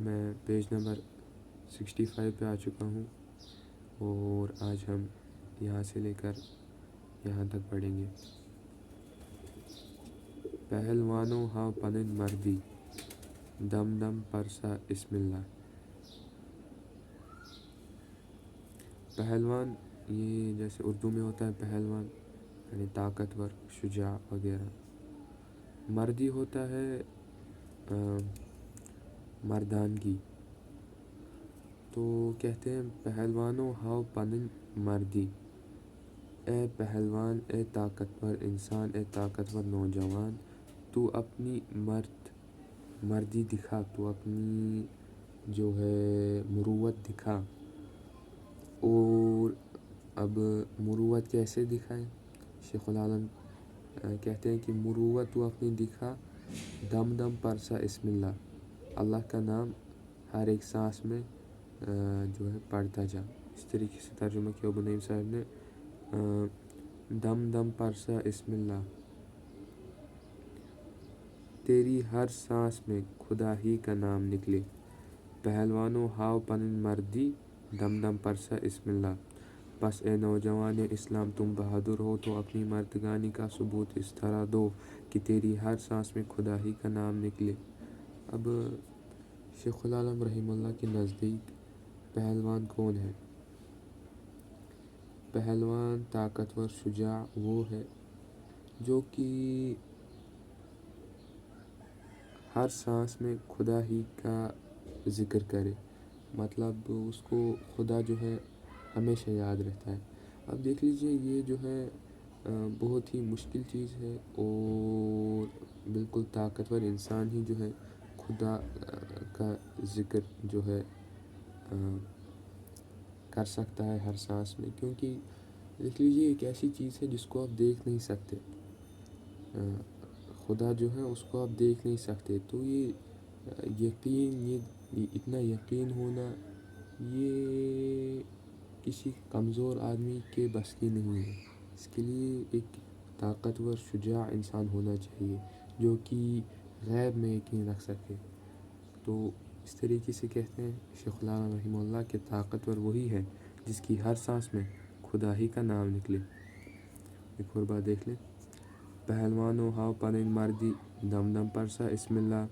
میں page number 65 پہ آ چکا ہوں اور آج ہم یہاں سے لے کر یہاں تک پڑھیں گے۔ پہلوانوں ہاؤ پنن مردی، دم دم پرسا اسم اللہ۔ پہلوان یہ جیسے اردو میں ہوتا ہے پہلوان یعنی طاقتور، شجاع وغیرہ۔ مردی ہوتا ہے مردانگی۔ تو کہتے ہیں پہلوانوں ہاؤ پنن مردی، اے پہلوان، اے طاقتور انسان، اے طاقتور نوجوان، تو اپنی مردی دکھا، تو اپنی جو ہے مروت دکھا۔ اور اب مروت کیسے دکھائیں؟ شیخ العالم کہتے ہیں کہ مروت تو اپنی دکھا، دم دم پرسا اسم اللہ، اللہ کا نام ہر ایک سانس میں جو ہے پڑھتا جا۔ اس طریقے سے ترجمہ کیا ابو نعیم صاحب نے، دم دم پرسا اسم اللہ، تیری ہر سانس میں خدا ہی کا نام نکلے۔ پہلوانوں ہاؤ پنن مردی، دم دم پرسا اسم اللہ، پس اے نوجوان اسلام تم بہادر ہو تو اپنی مردگانی کا ثبوت اس طرح دو کہ تیری ہر سانس میں خدا ہی کا نام نکلے۔ اب شیخ العالم رحمہ اللہ کے نزدیک پہلوان کون ہے؟ پہلوان طاقتور شجاع وہ ہے جو کہ ہر سانس میں خدا ہی کا ذکر کرے، مطلب اس کو خدا جو ہے ہمیشہ یاد رہتا ہے۔ اب دیکھ لیجئے یہ جو ہے بہت ہی مشکل چیز ہے، اور بالکل طاقتور انسان ہی جو ہے خدا کا ذکر جو ہے کر سکتا ہے ہر سانس میں، کیونکہ دیکھ لیجئے ایک ایسی چیز ہے جس کو آپ دیکھ نہیں سکتے، خدا جو ہے اس کو آپ دیکھ نہیں سکتے، تو یہ اتنا یقین ہونا یہ کسی کمزور آدمی کے بس کی نہیں ہے۔ اس کے لیے ایک طاقتور شجاع انسان ہونا چاہیے جو کہ غیب میں یقین رکھ سکے۔ تو اس طریقے سے کہتے ہیں شیخ العالم رحمہ اللہ کہ طاقتور وہی ہے جس کی ہر سانس میں خدا ہی کا نام نکلے۔ ایک اور بات دیکھ لیں، پہلوانوں ہاؤ پنن مردی، دم دم پرسا اسم اللہ،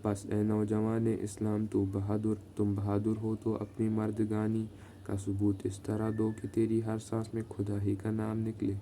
پس اے نوجوان اسلام تم بہادر ہو تو اپنی مردگانی کا ثبوت اس طرح دو کہ تیری ہر سانس میں خدا ہی کا نام نکلے۔